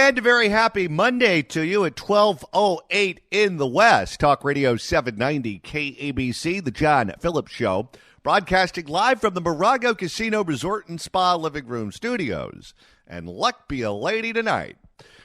And a very happy Monday to you at 12:08 in the West. Talk Radio 790 KABC, The John Phillips Show, broadcasting live from the Morago Casino Resort and Spa Living Room Studios. And luck be a lady tonight.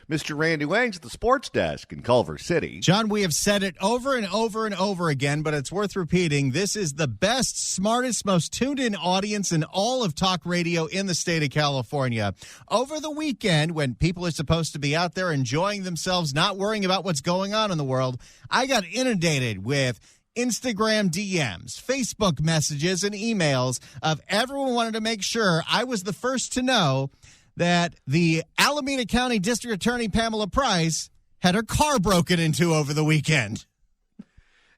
Mr. Randy Wangs at the sports desk in Culver City. John, we have said it over and over and over again, but it's worth repeating. This is the best, smartest, most tuned-in audience in all of talk radio in the state of California. Over the weekend, when people are supposed to be out there enjoying themselves, not worrying about what's going on in the world, I got inundated with Instagram DMs, Facebook messages, and emails of everyone wanted to make sure I was the first to know that the Alameda County District Attorney Pamela Price had her car broken into over the weekend.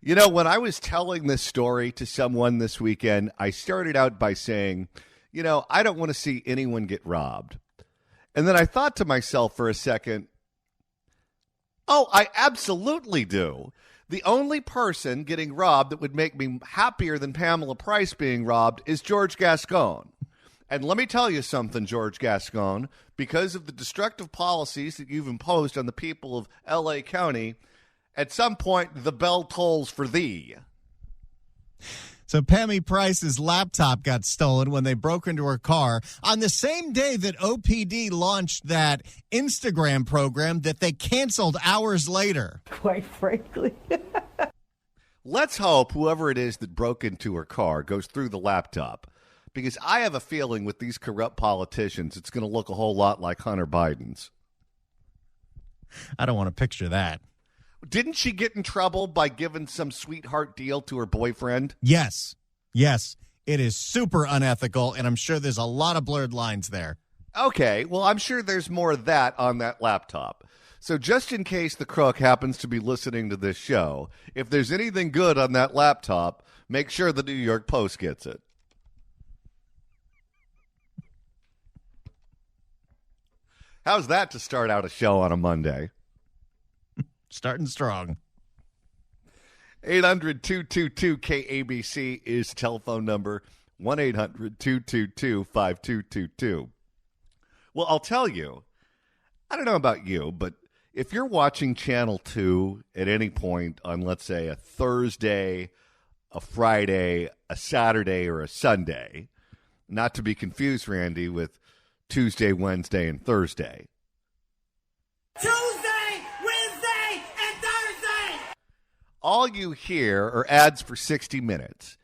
You know, when I was telling this story to someone this weekend, I started out by saying, you know, I don't want to see anyone get robbed. And then I thought to myself for a second, oh, I absolutely do. The only person getting robbed that would make me happier than Pamela Price being robbed is George Gascon. And let me tell you something, George Gascon, because of the destructive policies that you've imposed on the people of L.A. County, at some point the bell tolls for thee. So Pammy Price's laptop got stolen when they broke into her car on the same day that OPD launched that Instagram program that they canceled hours later. Quite frankly. Let's hope whoever it is that broke into her car goes through the laptop. Because I have a feeling with these corrupt politicians, it's going to look a whole lot like Hunter Biden's. I don't want to picture that. Didn't she get in trouble by giving some sweetheart deal to her boyfriend? Yes. Yes. It is super unethical, and I'm sure there's a lot of blurred lines there. Okay. Well, I'm sure there's more of that on that laptop. So just in case the crook happens to be listening to this show, if there's anything good on that laptop, make sure the New York Post gets it. How's that to start out a show on a Monday? Starting strong. 800-222-KABC is the telephone number. 1-800-222-5222. Well, I'll tell you, I don't know about you, but if you're watching Channel 2 at any point on, let's say, a Thursday, a Friday, a Saturday, or a Sunday, not to be confused, Randy, with Tuesday, Wednesday, and Thursday. Tuesday, Wednesday, and Thursday! All you hear are ads for 60 minutes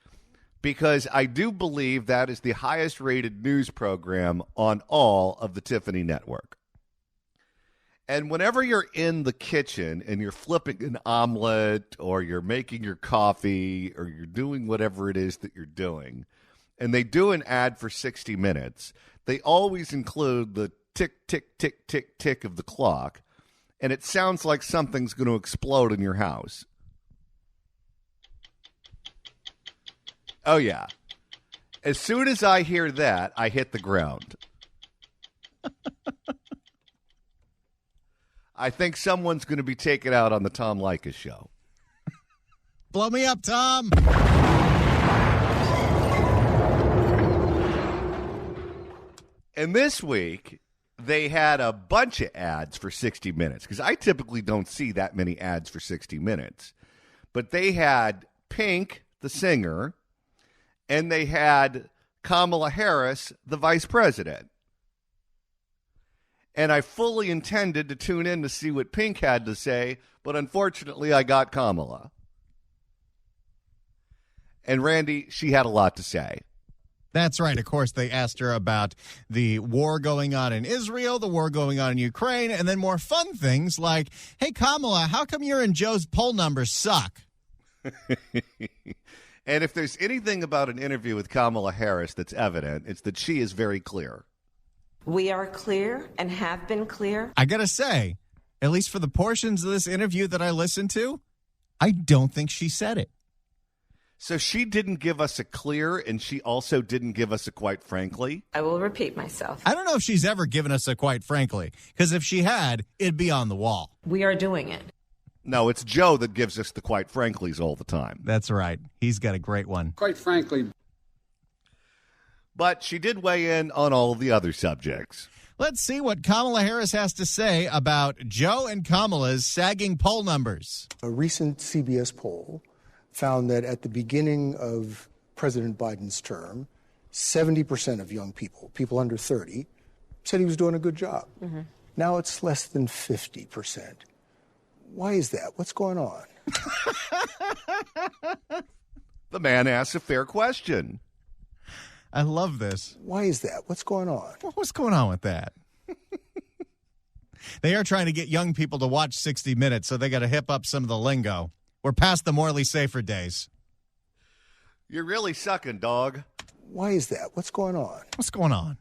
because I do believe that is the highest rated news program on all of the Tiffany network. And whenever you're in the kitchen and you're flipping an omelet or you're making your coffee or you're doing whatever it is that you're doing, and they do an ad for 60 minutes, they always include the tick, tick, tick, tick, tick of the clock, and it sounds like something's going to explode in your house. Oh, yeah. As soon as I hear that, I hit the ground. I think someone's going to be taken out on the Tom Leykis show. Blow me up, Tom. And this week, they had a bunch of ads for 60 minutes, because I typically don't see that many ads for 60 minutes. But they had Pink, the singer, and they had Kamala Harris, the vice president. And I fully intended to tune in to see what Pink had to say, but unfortunately I got Kamala. And Randy, she had a lot to say. That's right. Of course, they asked her about the war going on in Israel, the war going on in Ukraine, and then more fun things like, hey, Kamala, how come your and Joe's poll numbers suck? And if there's anything about an interview with Kamala Harris that's evident, it's that she is very clear. We are clear and have been clear. I got to say, at least for the portions of this interview that I listened to, I don't think she said it. So she didn't give us a clear, and she also didn't give us a quite frankly. I will repeat myself. I don't know if she's ever given us a quite frankly, because if she had, it'd be on the wall. We are doing it. No, it's Joe that gives us the quite franklies all the time. That's right. He's got a great one. Quite frankly. But she did weigh in on all of the other subjects. Let's see what Kamala Harris has to say about Joe and Kamala's sagging poll numbers. A recent CBS poll found that at the beginning of President Biden's term, 70% of young people under 30, said he was doing a good job. Mm-hmm. Now it's less than 50%. Why is that? What's going on? The man asks a fair question. I love this. Why is that? What's going on? What's going on with that? They are trying to get young people to watch 60 Minutes, so they got to hip up some of the lingo. We're past the morally safer days. You're really sucking, dog. Why is that? What's going on? What's going on?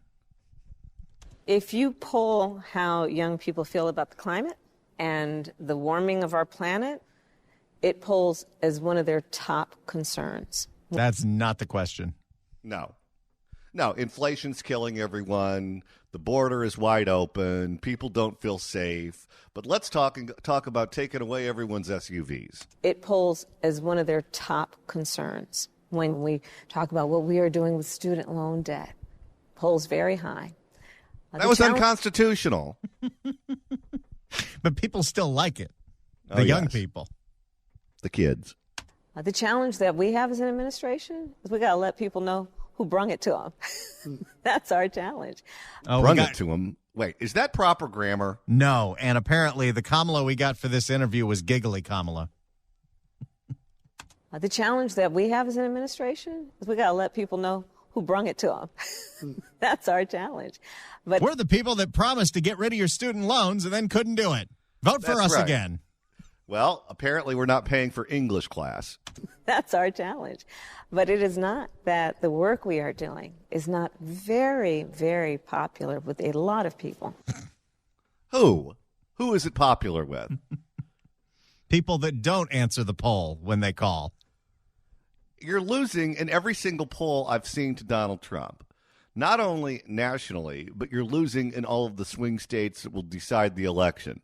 If you poll how young people feel about the climate and the warming of our planet, it polls as one of their top concerns. That's not the question. No, inflation's killing everyone. The border is wide open. People don't feel safe. But let's talk about taking away everyone's SUVs. It polls as one of their top concerns. When we talk about what we are doing with student loan debt, polls very high. That was unconstitutional. But people still like it. The young people. The kids. The challenge that we have as an administration is we got to let people know who brung it to them. That's our challenge. Brung it to them. Wait, is that proper grammar? No, and apparently the Kamala we got for this interview was giggly Kamala. The challenge that we have as an administration is we got to let people know who brung it to them. That's our challenge. But we're the people that promised to get rid of your student loans and then couldn't do it. Vote for us again. Well, apparently we're not paying for English class. That's our challenge. But it is not that the work we are doing is not very, very popular with a lot of people. Who? Who is it popular with? People that don't answer the poll when they call. You're losing in every single poll I've seen to Donald Trump. Not only nationally, but you're losing in all of the swing states that will decide the election.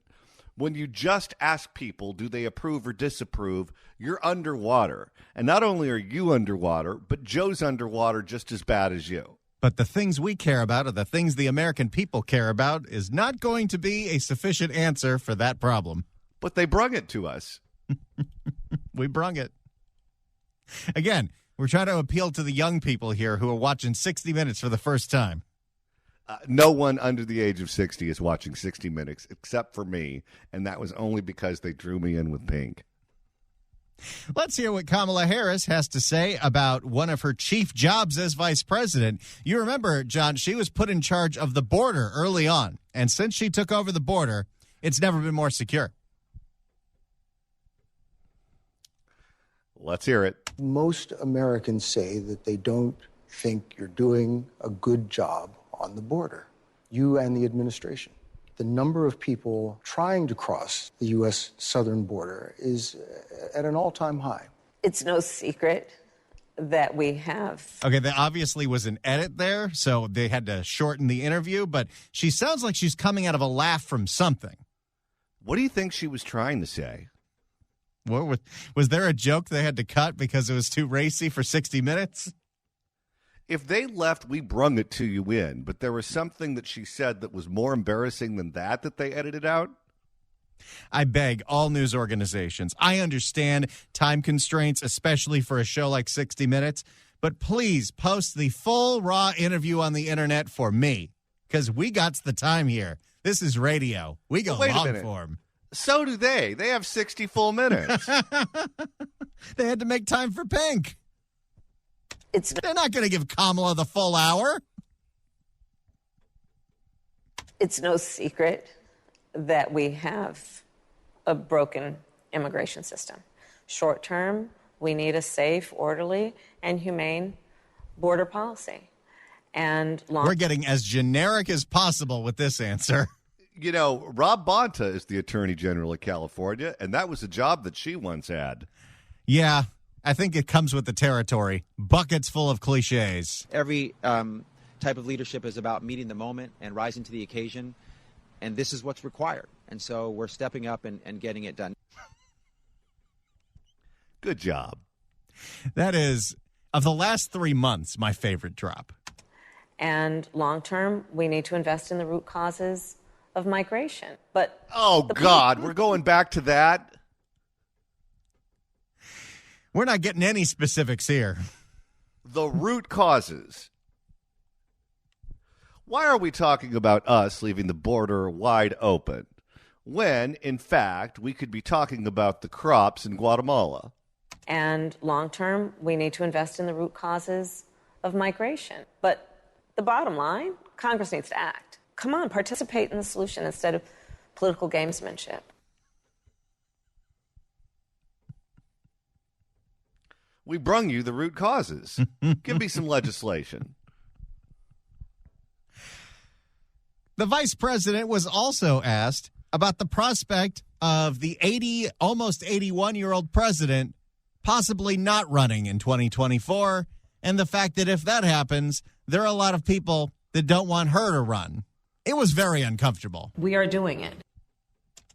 When you just ask people, do they approve or disapprove, you're underwater. And not only are you underwater, but Joe's underwater just as bad as you. But the things we care about, or the things the American people care about, is not going to be a sufficient answer for that problem. But they brung it to us. We brung it. Again, we're trying to appeal to the young people here who are watching 60 Minutes for the first time. No one under the age of 60 is watching 60 Minutes except for me, and that was only because they drew me in with pink. Let's hear what Kamala Harris has to say about one of her chief jobs as vice president. You remember, John, she was put in charge of the border early on, and since she took over the border, it's never been more secure. Let's hear it. Most Americans say that they don't think you're doing a good job on the border, you and the administration. The number of people trying to cross the U.S. southern border is at an all-time high. it's no secret that we have. Okay, there obviously was an edit there, so they had to shorten the interview, but she sounds like she's coming out of a laugh from something. What do you think she was trying to say? What was there a joke they had to cut because it was too racy for 60 Minutes? If they left, we brung it to you in, but there was something that she said that was more embarrassing than that they edited out? I beg all news organizations. I understand time constraints, especially for a show like 60 Minutes, but please post the full raw interview on the internet for me, because we got the time here. This is radio. We go long form. So do they. They have 60 full minutes. They had to make time for Pink. They're not going to give Kamala the full hour. It's no secret that we have a broken immigration system. Short term, we need a safe, orderly, and humane border policy. And we're getting as generic as possible with this answer. You know, Rob Bonta is the Attorney General of California, and that was a job that she once had. Yeah, I think it comes with the territory. Buckets full of cliches. Every type of leadership is about meeting the moment and rising to the occasion, and this is what's required. And so we're stepping up and getting it done. Good job. That is, of the last 3 months, my favorite drop. And long term, we need to invest in the root causes of migration. But Oh, God, we're going back to that? We're not getting any specifics here. The root causes. Why are we talking about us leaving the border wide open when, in fact, we could be talking about the crops in Guatemala? And long term, we need to invest in the root causes of migration. But the bottom line, Congress needs to act. Come on, participate in the solution instead of political gamesmanship. We brung you the root causes. Give me some legislation. The vice president was also asked about the prospect of the almost 81-year-old president possibly not running in 2024, and the fact that if that happens, there are a lot of people that don't want her to run. It was very uncomfortable. We are doing it.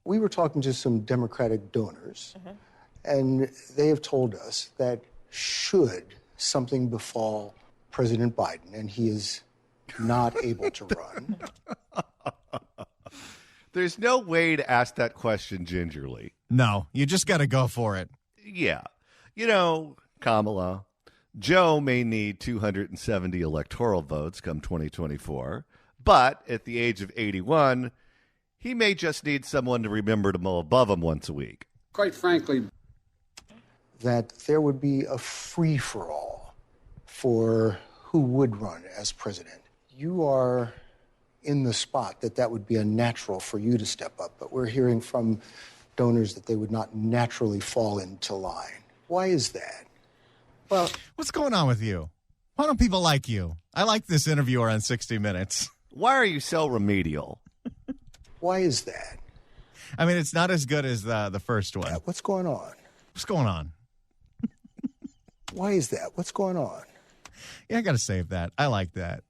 We were talking to some Democratic donors, and they have told us that should something befall President Biden and he is not able to run. There's no way to ask that question gingerly. No, you just got to go for it. Yeah. You know, Kamala, Joe may need 270 electoral votes come 2024, but at the age of 81, he may just need someone to remember to mow above him once a week. Quite frankly, that there would be a free-for-all for who would run as president. You are in the spot that would be unnatural for you to step up, but we're hearing from donors that they would not naturally fall into line. Why is that? Well, What's going on with you? Why don't people like you? I like this interviewer on 60 Minutes. Why are you so remedial? Why is that? I mean, it's not as good as the first one. What's going on? What's going on? Why is that? What's going on? Yeah, I got to save that. I like that.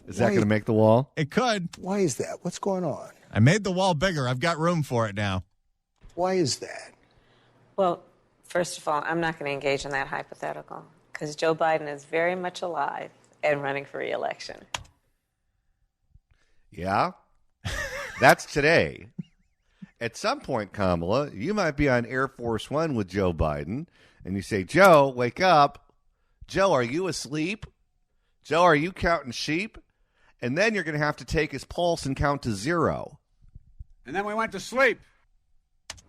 Is that going to make the wall? It could. Why is that? What's going on? I made the wall bigger. I've got room for it now. Why is that? well, first of all, I'm not going to engage in that hypothetical because Joe Biden is very much alive and running for re-election. Yeah? That's today. At some point, Kamala, you might be on Air Force One with Joe Biden, and you say, Joe, wake up. Joe, are you asleep? Joe, are you counting sheep? And then you're going to have to take his pulse and count to 0. and then we went to sleep.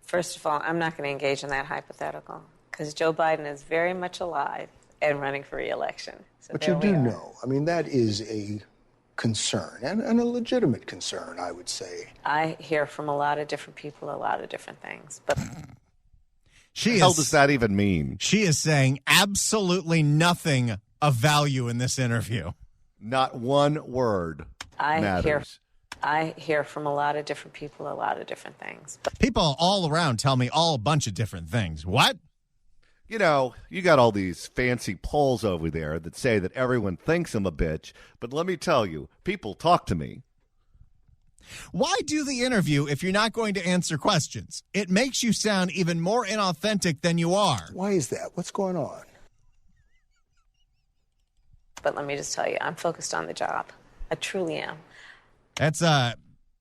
First of all, I'm not going to engage in that hypothetical because Joe Biden is very much alive and running for re-election. So But you do know, I mean, that is a concern, and a legitimate concern, I would say. I hear from a lot of different people a lot of different things, but She What the hell is, does that even mean? she is saying absolutely nothing of value in this interview. Not one word matters. I hear from a lot of different people a lot of different things. But People all around tell me all a bunch of different things. What? You know, you got all these fancy polls over there that say that everyone thinks I'm a bitch, but let me tell you, people talk to me. Why do the interview if you're not going to answer questions? It makes you sound even more inauthentic than you are. Why is that? What's going on? let me just tell you, I'm focused on the job. I truly am. That's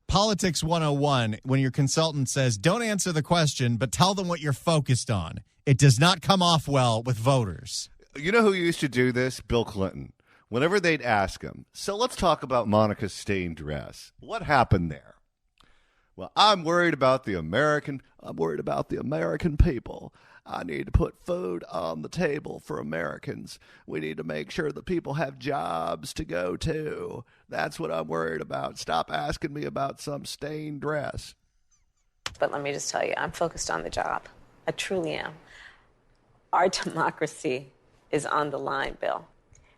Politics 101 when your consultant says, don't answer the question, but tell them what you're focused on. It does not come off well with voters. You know who used to do this? Bill Clinton. Whenever they'd ask him, so let's talk about Monica's stained dress. What happened there? Well, I'm worried about the American people. I need to put food on the table for Americans. We need to make sure that people have jobs to go to. That's what I'm worried about. Stop asking me about some stained dress. But let me just tell you, I'm focused on the job. I truly am. Our democracy is on the line, Bill.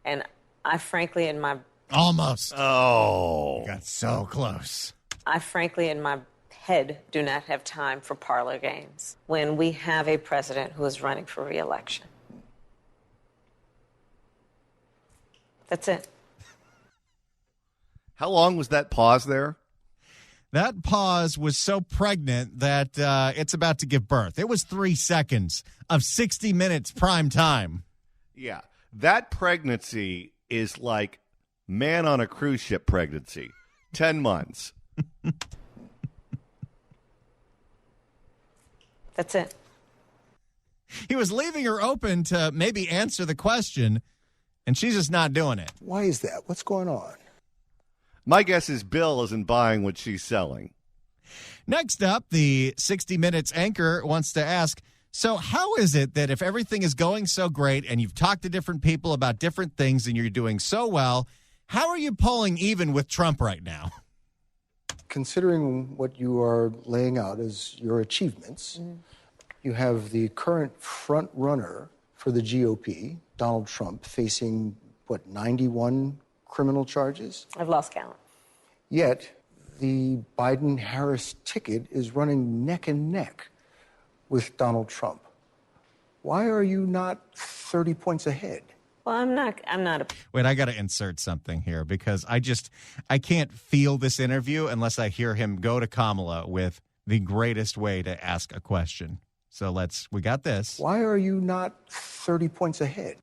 And I frankly, in my Almost. Oh. Got so close. in my head, do not have time for parlor games when we have a president who is running for re-election. That's it. How long was that pause there? That pause was so pregnant that it's about to give birth. It was 3 seconds of 60 Minutes prime time. Yeah. That pregnancy is like Man on a cruise ship pregnancy. 10 months. That's it. He was leaving her open to maybe answer the question, and she's just not doing it. Why is that? What's going on? My guess is Bill isn't buying what she's selling. Next up, the 60 Minutes anchor wants to ask, so how is it that if everything is going so great and you've talked to different people about different things and you're doing so well, how are you pulling even with Trump right now? Considering what you are laying out as your achievements, you have the current front runner for the GOP, Donald Trump, facing, 91 criminal charges? I've lost count. Yet, the Biden-Harris ticket is running neck and neck with Donald Trump. Why are you not 30 points ahead? Well, I'm not a Wait, I got to insert something here because I can't feel this interview unless I hear him go to Kamala with the greatest way to ask a question. So we got this. Why are you not 30 points ahead?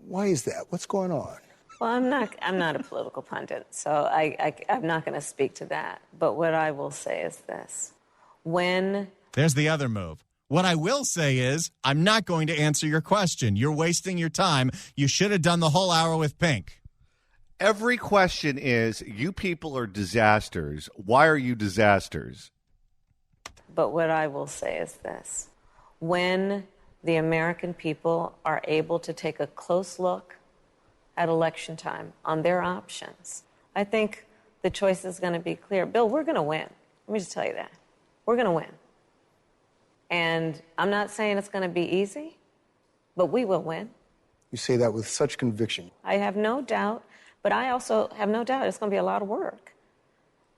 Why is that? What's going on? Well, I'm not a political pundit, so I'm not going to speak to that. But what I will say is this. There's the other move. What I will say is I'm not going to answer your question. You're wasting your time. You should have done the whole hour with Pink. Every question is, you people are disasters. Why are you disasters? But what I will say is this. When the American people are able to take a close look at election time on their options, I think the choice is going to be clear. Bill, we're going to win. Let me just tell you that. We're going to win. And I'm not saying it's going to be easy, but we will win. You say that with such conviction. I have no doubt, but I also have no doubt it's going to be a lot of work.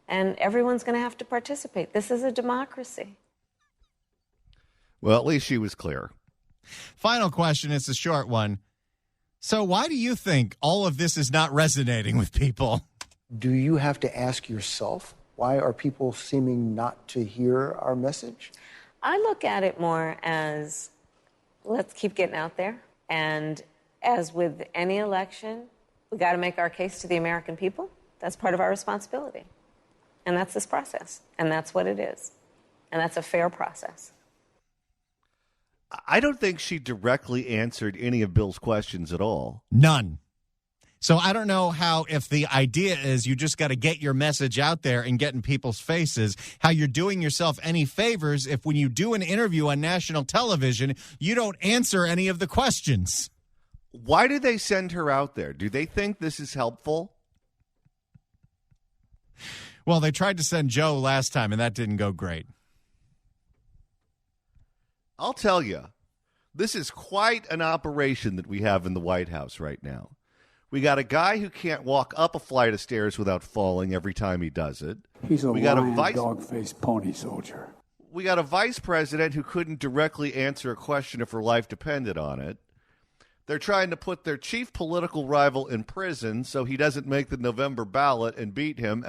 And everyone's going to have to participate. This is a democracy. Well, at least she was clear. Final question. It's a short one. So why do you think all of this is not resonating with people? Do you have to ask yourself, why are people seeming not to hear our message? I look at it more as, let's keep getting out there. And as with any election, we got to make our case to the American people. That's part of our responsibility. And that's this process. And that's what it is. And that's a fair process. I don't think she directly answered any of Bill's questions at all. None. So I don't know how, if the idea is you just got to get your message out there and get in people's faces, how you're doing yourself any favors if when you do an interview on national television, you don't answer any of the questions. Why do they send her out there? Do they think this is helpful? Well, they tried to send Joe last time, and that didn't go great. I'll tell you, this is quite an operation that we have in the White House right now. We got a guy who can't walk up a flight of stairs without falling every time he does it. He's a We got a lion dog-faced pony soldier. We got a vice president who couldn't directly answer a question if her life depended on it. They're trying to put their chief political rival in prison so he doesn't make the November ballot and beat them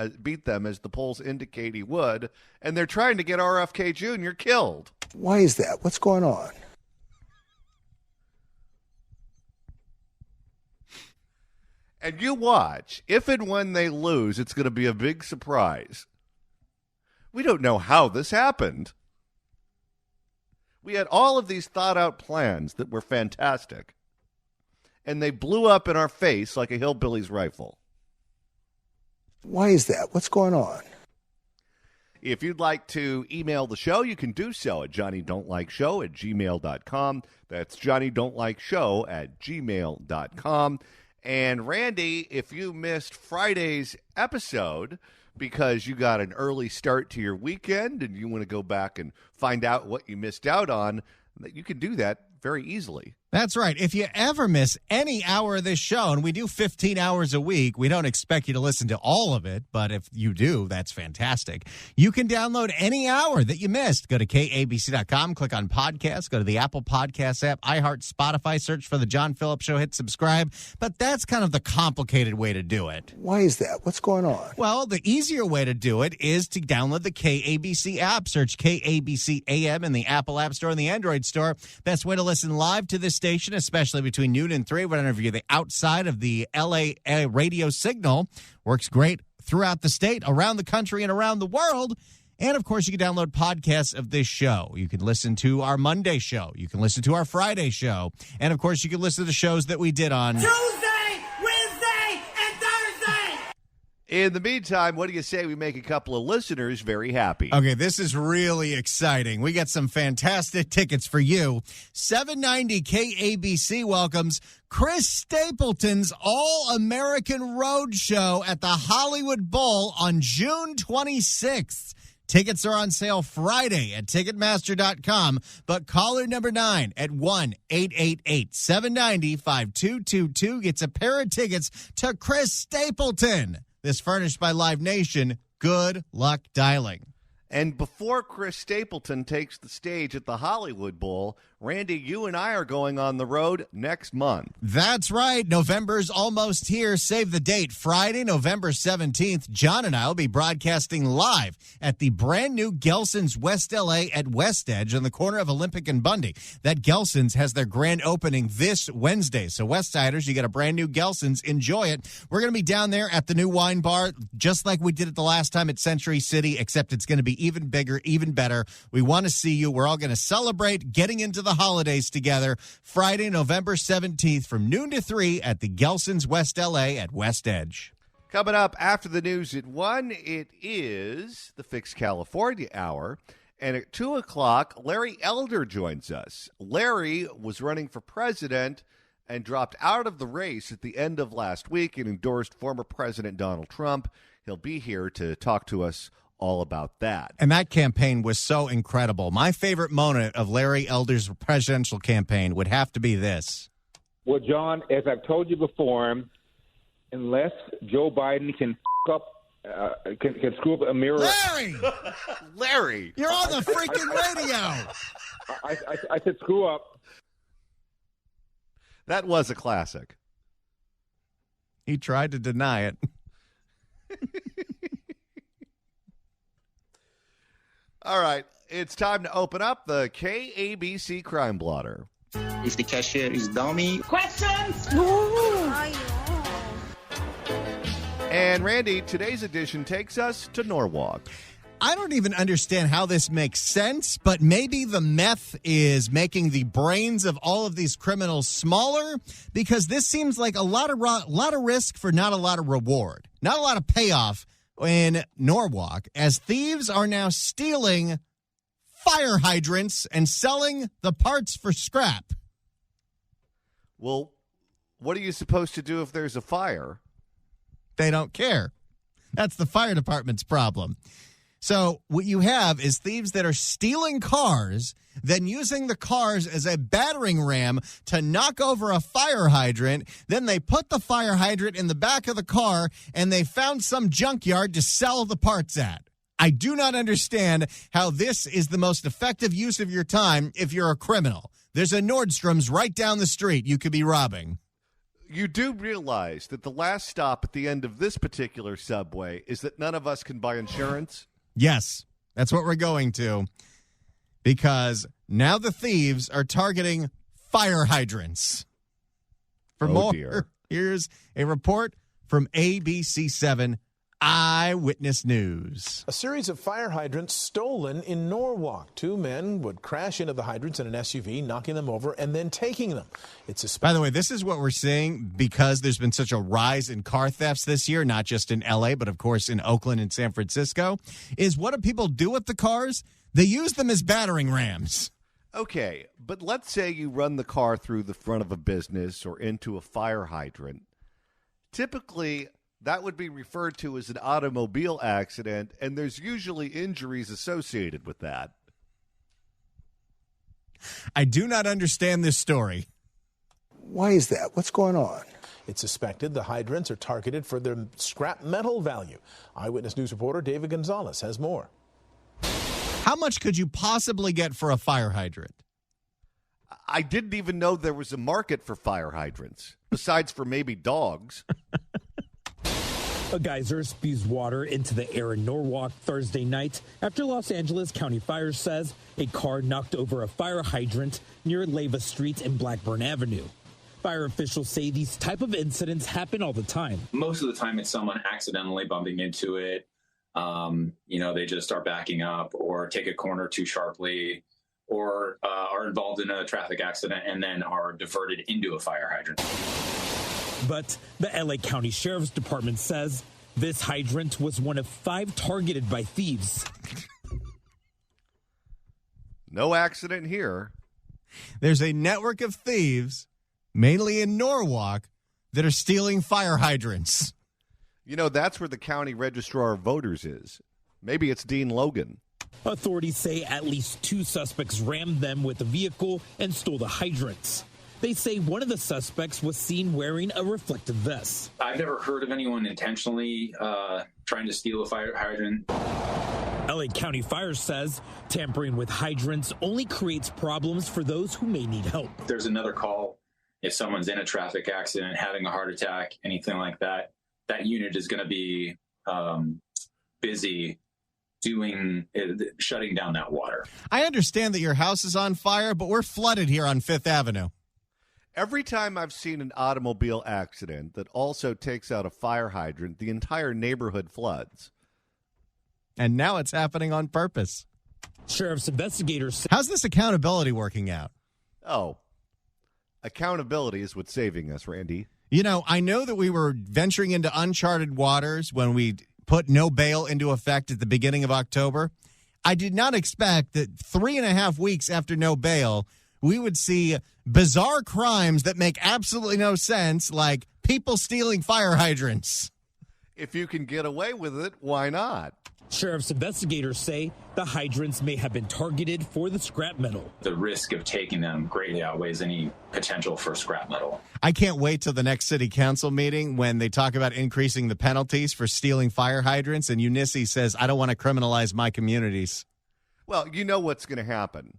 as the polls indicate he would. And they're trying to get RFK Jr. killed. Why is that? What's going on? And you watch. If and when they lose, it's going to be a big surprise. We don't know how this happened. We had all of these thought-out plans that were fantastic. And they blew up in our face like a hillbilly's rifle. Why is that? What's going on? If you'd like to email the show, you can do so at johnnydon'tlikeshow@gmail.com. That's johnnydon'tlikeshow@gmail.com. And Randy, if you missed Friday's episode because you got an early start to your weekend and you want to go back and find out what you missed out on, you can do that very easily. That's right. If you ever miss any hour of this show, and we do 15 hours a week, we don't expect you to listen to all of it, but if you do, that's fantastic. You can download any hour that you missed. Go to KABC.com, click on podcasts, go to the Apple Podcasts app, iHeart, Spotify, search for The John Phillips Show, hit subscribe. But that's kind of the complicated way to do it. Why is that? What's going on? Well, the easier way to do it is to download the KABC app. Search KABC AM in the Apple App Store and the Android Store. Best way to listen live to this station, especially between noon and 3, whenever you're outside of the LA radio signal. Works great throughout the state, around the country, and around the world. And, of course, you can download podcasts of this show. You can listen to our Monday show. You can listen to our Friday show. And, of course, you can listen to the shows that we did on Tuesday, Wednesday, and Thursday. In the meantime, what do you say we make a couple of listeners very happy? Okay, this is really exciting. We got some fantastic tickets for you. 790 KABC welcomes Chris Stapleton's All-American Road Show at the Hollywood Bowl on June 26th. Tickets are on sale Friday at Ticketmaster.com, but caller number 9 at 1-888-790-5222 gets a pair of tickets to Chris Stapleton. This furnished by Live Nation. Good luck dialing. And before Chris Stapleton takes the stage at the Hollywood Bowl, Randy, you and I are going on the road next month. That's right. November's almost here. Save the date. Friday, November 17th, John and I will be broadcasting live at the brand new Gelson's West LA at West Edge on the corner of Olympic and Bundy. That Gelson's has their grand opening this Wednesday. So Westsiders, you get a brand new Gelson's. Enjoy it. We're going to be down there at the new wine bar, just like we did it the last time at Century City, except it's going to be even bigger, even better. We want to see you. We're all going to celebrate getting into the holidays together. Friday, November 17th from noon to 3 at the Gelson's West LA at West Edge. Coming up after the news at 1, it is the Fix California Hour. And at 2 o'clock, Larry Elder joins us. Larry was running for president and dropped out of the race at the end of last week and endorsed former President Donald Trump. He'll be here to talk to us all about that. And that campaign was so incredible. My favorite moment of Larry Elder's presidential campaign would have to be this. Well, John, as I've told you before, unless Joe Biden can can screw up a mirror. Larry! Larry! You're on the freaking radio! I said screw up. That was a classic. He tried to deny it. All right, it's time to open up the KABC Crime Blotter. If the cashier is dummy. Questions? And Randy, today's edition takes us to Norwalk. I don't even understand how this makes sense, but maybe the meth is making the brains of all of these criminals smaller, because this seems like a lot of risk for not a lot of reward, not a lot of payoff in Norwalk, as thieves are now stealing fire hydrants and selling the parts for scrap. Well, what are you supposed to do if there's a fire? They don't care. That's the fire department's problem. So what you have is thieves that are stealing cars, then using the cars as a battering ram to knock over a fire hydrant. Then they put the fire hydrant in the back of the car, and they found some junkyard to sell the parts at. I do not understand how this is the most effective use of your time if you're a criminal. There's a Nordstrom's right down the street you could be robbing. You do realize that the last stop at the end of this particular subway is that none of us can buy insurance? Yes, that's what we're going to, because now the thieves are targeting fire hydrants. For more, dear. Here's a report from ABC7 Eyewitness News. A series of fire hydrants stolen in Norwalk. Two men would crash into the hydrants in an SUV, knocking them over and then taking them. By the way, this is what we're seeing because there's been such a rise in car thefts this year, not just in L.A., but of course in Oakland and San Francisco, is what do people do with the cars? They use them as battering rams. Okay, but let's say you run the car through the front of a business or into a fire hydrant. Typically, that would be referred to as an automobile accident, and there's usually injuries associated with that. I do not understand this story. Why is that? What's going on? It's suspected the hydrants are targeted for their scrap metal value. Eyewitness News reporter David Gonzalez has more. How much could you possibly get for a fire hydrant? I didn't even know there was a market for fire hydrants, besides for maybe dogs. A geyser spews water into the air in Norwalk Thursday night after Los Angeles County Fire says a car knocked over a fire hydrant near Leyva Street and Blackburn Avenue. Fire officials say these type of incidents happen all the time. Most of the time it's someone accidentally bumping into it. They just start backing up or take a corner too sharply or are involved in a traffic accident and then are diverted into a fire hydrant. But the LA County Sheriff's Department says this hydrant was one of 5 targeted by thieves. No accident here. There's a network of thieves, mainly in Norwalk, that are stealing fire hydrants. That's where the county registrar of voters is. Maybe it's Dean Logan. Authorities say at least 2 suspects rammed them with a vehicle and stole the hydrants. They say one of the suspects was seen wearing a reflective vest. I've never heard of anyone intentionally trying to steal a fire hydrant. LA County Fire says tampering with hydrants only creates problems for those who may need help. There's another call. If someone's in a traffic accident, having a heart attack, anything like that, that unit is going to be busy shutting down that water. I understand that your house is on fire, but we're flooded here on Fifth Avenue. Every time I've seen an automobile accident that also takes out a fire hydrant, the entire neighborhood floods. And now it's happening on purpose. Sheriff's investigators. How's this accountability working out? Oh, accountability is what's saving us, Randy. I know that we were venturing into uncharted waters when we put no bail into effect at the beginning of October. I did not expect that 3.5 weeks after no bail, we would see bizarre crimes that make absolutely no sense, like people stealing fire hydrants. If you can get away with it, why not? Sheriff's investigators say the hydrants may have been targeted for the scrap metal. The risk of taking them greatly outweighs any potential for scrap metal. I can't wait till the next city council meeting when they talk about increasing the penalties for stealing fire hydrants, and Eunice says, I don't want to criminalize my communities. Well, you know what's going to happen.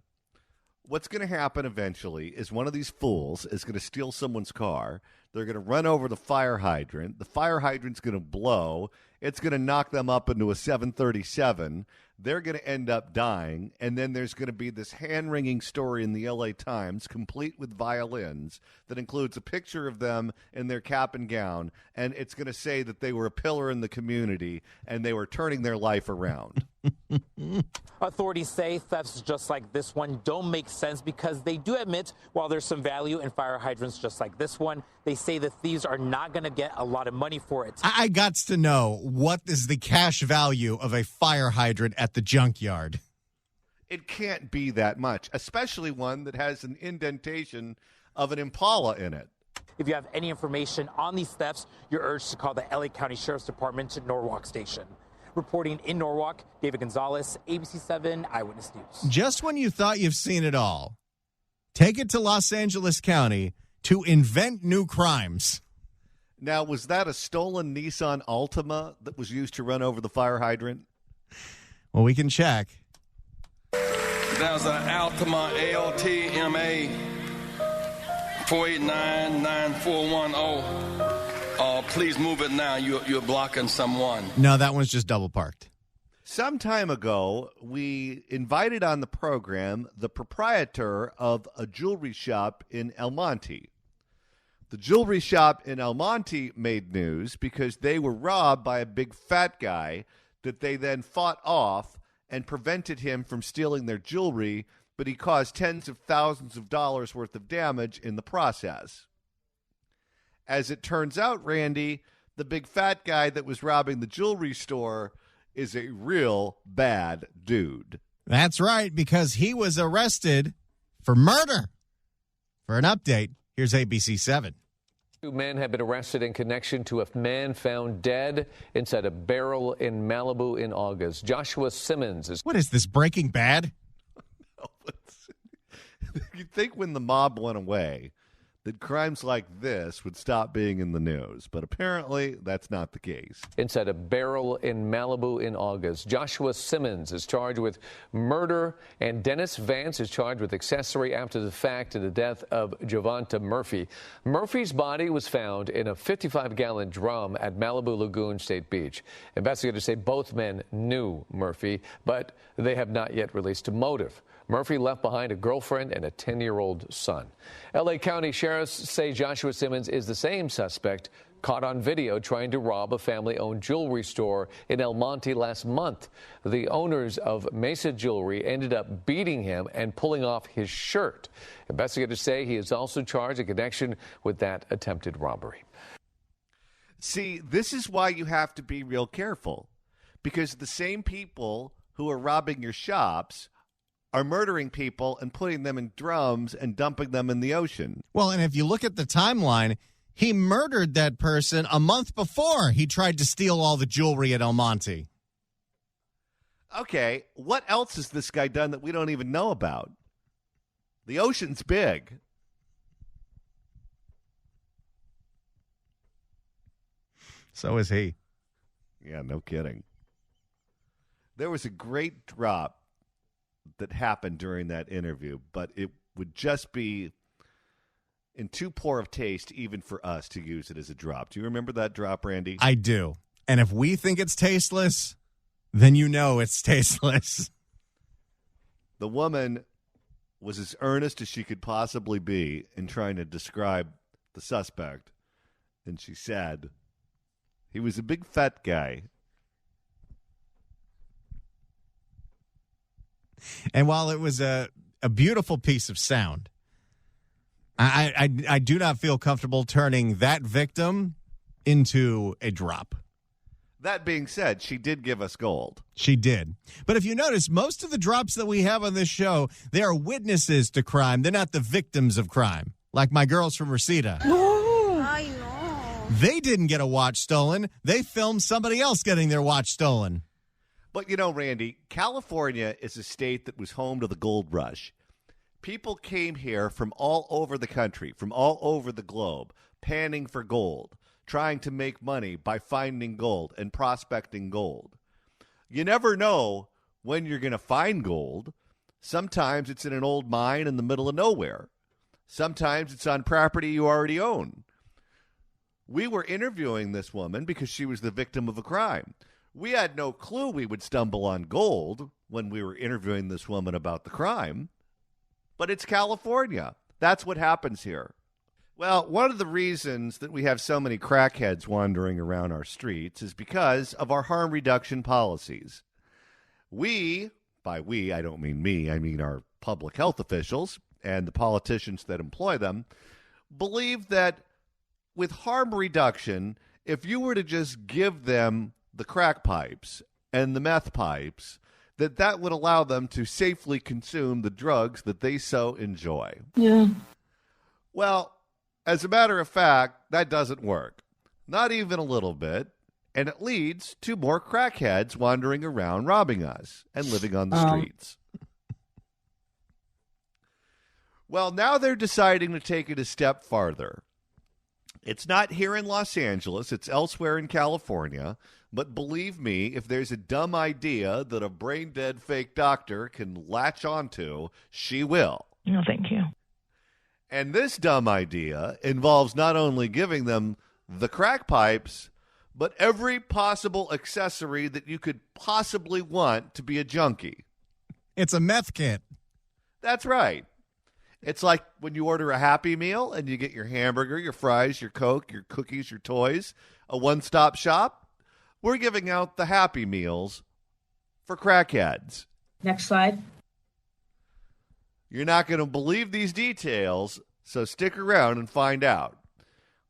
What's going to happen eventually is one of these fools is going to steal someone's car. They're going to run over the fire hydrant. The fire hydrant's going to blow. It's going to knock them up into a 737. They're going to end up dying. And then there's going to be this hand-wringing story in the LA Times, complete with violins, that includes a picture of them in their cap and gown. And it's going to say that they were a pillar in the community and they were turning their life around. Authorities say thefts just like this one don't make sense because they do admit while there's some value in fire hydrants just like this one, they say the thieves are not going to get a lot of money for it. I got to know, what is the cash value of a fire hydrant at the junkyard? It can't be that much, especially one that has an indentation of an Impala in it. If you have any information on these thefts, you're urged to call the LA County Sheriff's Department Norwalk Station. Reporting in Norwalk, David Gonzalez, ABC7 Eyewitness News. Just when you thought you've seen it all, take it to Los Angeles County to invent new crimes. Now, was that a stolen Nissan Altima that was used to run over the fire hydrant? Well, we can check. That was an Altima ALTMA 4899410. Please move it now. You're blocking someone. No, that one's just double parked. Some time ago, we invited on the program the proprietor of a jewelry shop in El Monte. The jewelry shop in El Monte made news because they were robbed by a big fat guy that they then fought off and prevented him from stealing their jewelry, but he caused tens of thousands of dollars worth of damage in the process. As it turns out, Randy, the big fat guy that was robbing the jewelry store is a real bad dude. That's right, because he was arrested for murder. For an update, here's ABC7. 2 men have been arrested in connection to a man found dead inside a barrel in Malibu in August. Joshua Simmons is... What is this, Breaking Bad? You'd think when the mob went away that crimes like this would stop being in the news. But apparently, that's not the case. Inside a barrel in Malibu in August. Joshua Simmons is charged with murder, and Dennis Vance is charged with accessory after the fact in the death of Javonta Murphy. Murphy's body was found in a 55-gallon drum at Malibu Lagoon State Beach. Investigators say both men knew Murphy, but they have not yet released a motive. Murphy left behind a girlfriend and a 10-year-old son. L.A. County sheriffs say Joshua Simmons is the same suspect caught on video trying to rob a family-owned jewelry store in El Monte last month. The owners of Mesa Jewelry ended up beating him and pulling off his shirt. Investigators say he is also charged in connection with that attempted robbery. See, this is why you have to be real careful, because the same people who are robbing your shops are murdering people and putting them in drums and dumping them in the ocean. Well, and if you look at the timeline, he murdered that person a month before he tried to steal all the jewelry at El Monte. Okay, what else has this guy done that we don't even know about? The ocean's big. So is he. Yeah, no kidding. There was a great drop that happened during that interview, but it would just be in too poor of taste even for us to use it as a drop. Do you remember that drop, Randy? I do. And if we think it's tasteless, then you know it's tasteless. The woman was as earnest as she could possibly be in trying to describe the suspect, and she said he was a big fat guy. And while it was a beautiful piece of sound, I do not feel comfortable turning that victim into a drop. That being said, she did give us gold. She did. But if you notice, most of the drops that we have on this show, they are witnesses to crime. They're not the victims of crime, like my girls from Reseda. I know. They didn't get a watch stolen. They filmed somebody else getting their watch stolen. But, you know, Randy, California is a state that was home to the gold rush. People came here from all over the country, from all over the globe, panning for gold, trying to make money by finding gold and prospecting gold. You never know when you're going to find gold. Sometimes it's in an old mine in the middle of nowhere. Sometimes it's on property you already own. We were interviewing this woman because she was the victim of a crime. We had no clue we would stumble on gold when we were interviewing this woman about the crime. But it's California. That's what happens here. Well, one of the reasons that we have so many crackheads wandering around our streets is because of our harm reduction policies. We, by we, I don't mean me, I mean our public health officials and the politicians that employ them, believe that with harm reduction, if you were to just give them the crack pipes and the meth pipes, that would allow them to safely consume the drugs that they so enjoy. Yeah. Well, as a matter of fact, that doesn't work. Not even a little bit. And it leads to more crackheads wandering around robbing us and living on the streets. Well, now they're deciding to take it a step farther. It's not here in Los Angeles. It's elsewhere in California. But believe me, if there's a dumb idea that a brain-dead fake doctor can latch onto, she will. No, thank you. And this dumb idea involves not only giving them the crack pipes, but every possible accessory that you could possibly want to be a junkie. It's a meth kit. That's right. It's like when you order a Happy Meal and you get your hamburger, your fries, your Coke, your cookies, your toys, a one-stop shop. We're giving out the Happy Meals for crackheads. Next slide. You're not going to believe these details, so stick around and find out.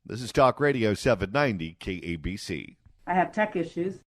This is Talk Radio 790 KABC. I have tech issues.